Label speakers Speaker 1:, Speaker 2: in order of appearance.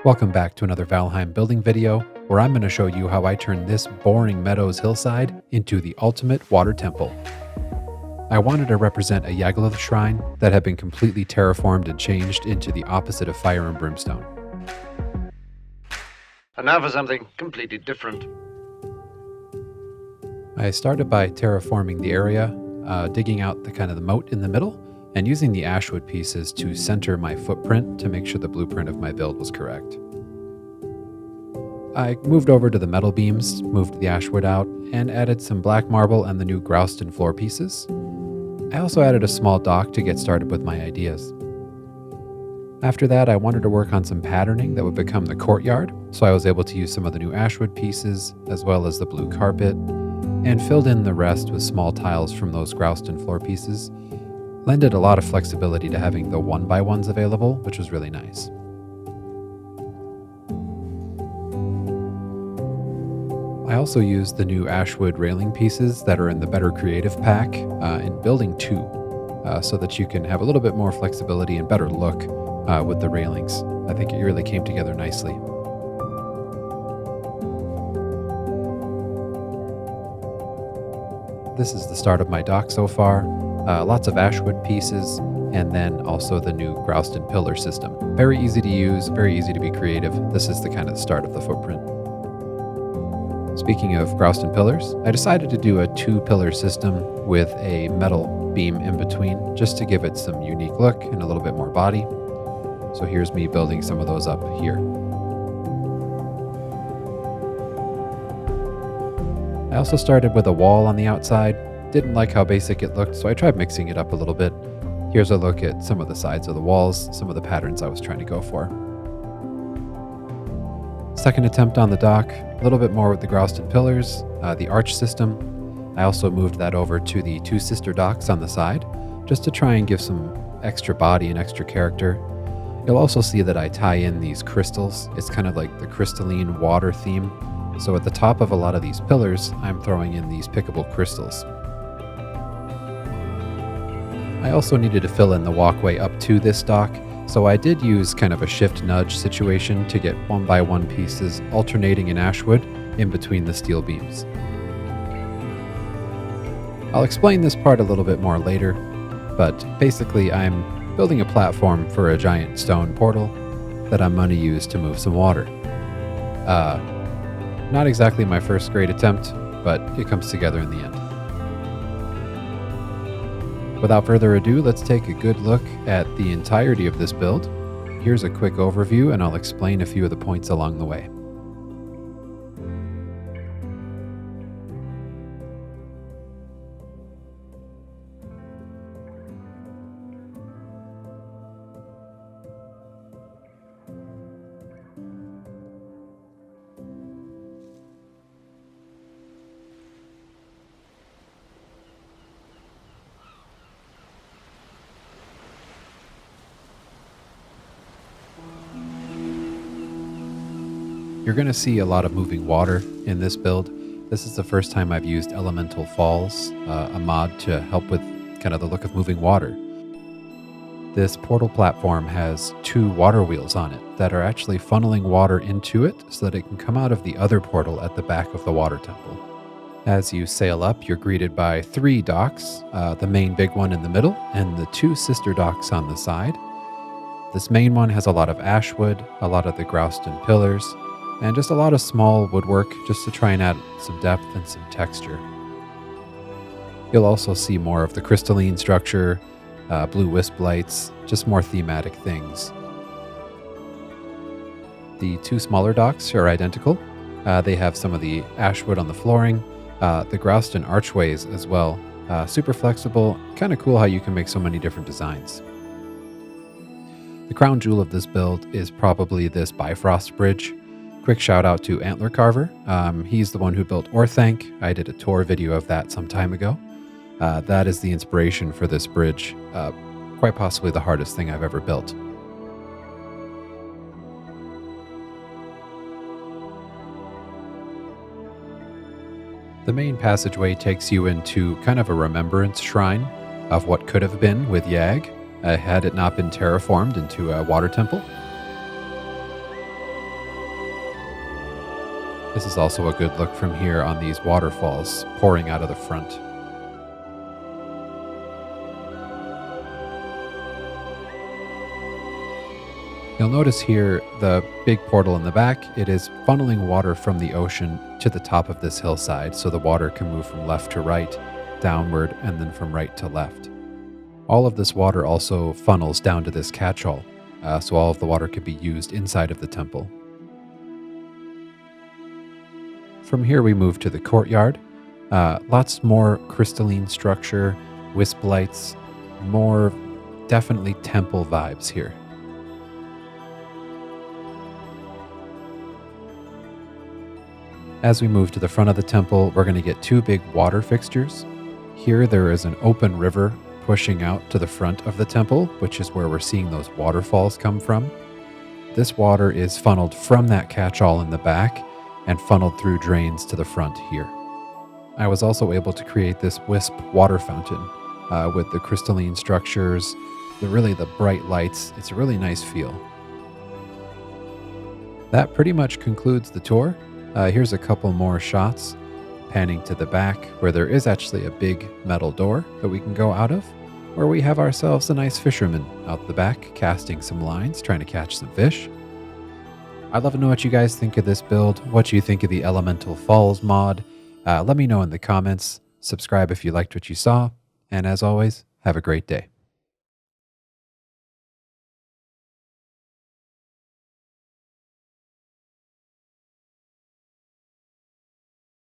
Speaker 1: Welcome back to another Valheim building video, where I'm going to show you how I turned this boring meadows hillside into the ultimate water temple. I wanted to represent a Yagluth shrine that had been completely terraformed and changed into the opposite of fire and brimstone.
Speaker 2: And now for something completely different.
Speaker 1: I started by terraforming the area, digging out the moat in the middle, and using the ashwood pieces to center my footprint to make sure the blueprint of my build was correct. I moved over to the metal beams, moved the ashwood out, and added some black marble and the new Grouston floor pieces. I also added a small dock to get started with my ideas. After that, I wanted to work on some patterning that would become the courtyard, so I was able to use some of the new ashwood pieces, as well as the blue carpet, and filled in the rest with small tiles from those Grouston floor pieces. Lended a lot of flexibility to having the 1x1s available, which was really nice. I also used the new ashwood railing pieces that are in the Better Creative pack in building 2, so that you can have a little bit more flexibility and better look with the railings. I think it really came together nicely. This is the start of my dock so far. Lots of ashwood pieces, and then also the new Grouston pillar system. Very easy to use, very easy to be creative. This is the kind of start of the footprint. Speaking of Grouston pillars, I decided to do a 2-pillar system with a metal beam in between, just to give it some unique look and a little bit more body. So here's me building some of those up here. I also started with a wall on the outside. Didn't like how basic it looked, so I tried mixing it up a little bit. Here's a look at some of the sides of the walls, some of the patterns I was trying to go for. Second attempt on the dock, a little bit more with the Grouston pillars, the arch system. I also moved that over to the 2 sister docks on the side, just to try and give some extra body and extra character. You'll also see that I tie in these crystals. It's kind of like the crystalline water theme. So at the top of a lot of these pillars, I'm throwing in these pickable crystals. I also needed to fill in the walkway up to this dock, so I did use kind of a shift nudge situation to get 1x1 pieces alternating in ashwood in between the steel beams. I'll explain this part a little bit more later, but basically I'm building a platform for a giant stone portal that I'm going to use to move some water. Not exactly my first great attempt, but it comes together in the end. Without further ado, let's take a good look at the entirety of this build. Here's a quick overview, and I'll explain a few of the points along the way. You're going to see a lot of moving water in this build. This is the first time I've used Elemental Falls, a mod to help with kind of the look of moving water. This portal platform has 2 water wheels on it that are actually funneling water into it so that it can come out of the other portal at the back of the water temple. As you sail up, you're greeted by 3 docks, the main big one in the middle and the 2 sister docks on the side. This main one has a lot of ashwood, a lot of the Grouston pillars, and just a lot of small woodwork just to try and add some depth and some texture. You'll also see more of the crystalline structure, blue wisp lights, just more thematic things. The 2 smaller docks are identical. They have some of the ashwood on the flooring, the Grouston archways as well. Super flexible, kind of cool how you can make so many different designs. The crown jewel of this build is probably this Bifrost bridge. Quick shout out to Antler Carver. He's the one who built Orthanc. I did a tour video of that some time ago. That is the inspiration for this bridge. Quite possibly the hardest thing I've ever built. The main passageway takes you into kind of a remembrance shrine of what could have been with Yag, had it not been terraformed into a water temple. This is also a good look from here on these waterfalls pouring out of the front. You'll notice here the big portal in the back. It is funneling water from the ocean to the top of this hillside, so the water can move from left to right, downward, and then from right to left. All of this water also funnels down to this catch-all, so all of the water could be used inside of the temple. From here we move to the courtyard. Lots more crystalline structure, wisp lights, more definitely temple vibes here. As we move to the front of the temple, we're going to get two big water fixtures. Here there is an open river pushing out to the front of the temple, which is where we're seeing those waterfalls come from. This water is funneled from that catch-all in the back and funneled through drains to the front here. I was also able to create this wisp water fountain with the crystalline structures, the bright lights. It's a really nice feel. That pretty much concludes the tour. Here's a couple more shots, panning to the back where there is actually a big metal door that we can go out of, where we have ourselves a nice fisherman out the back casting some lines, trying to catch some fish. I'd love to know what you guys think of this build, what you think of the Elemental Falls mod. Let me know in the comments. Subscribe if you liked what you saw, and as always, have a great day.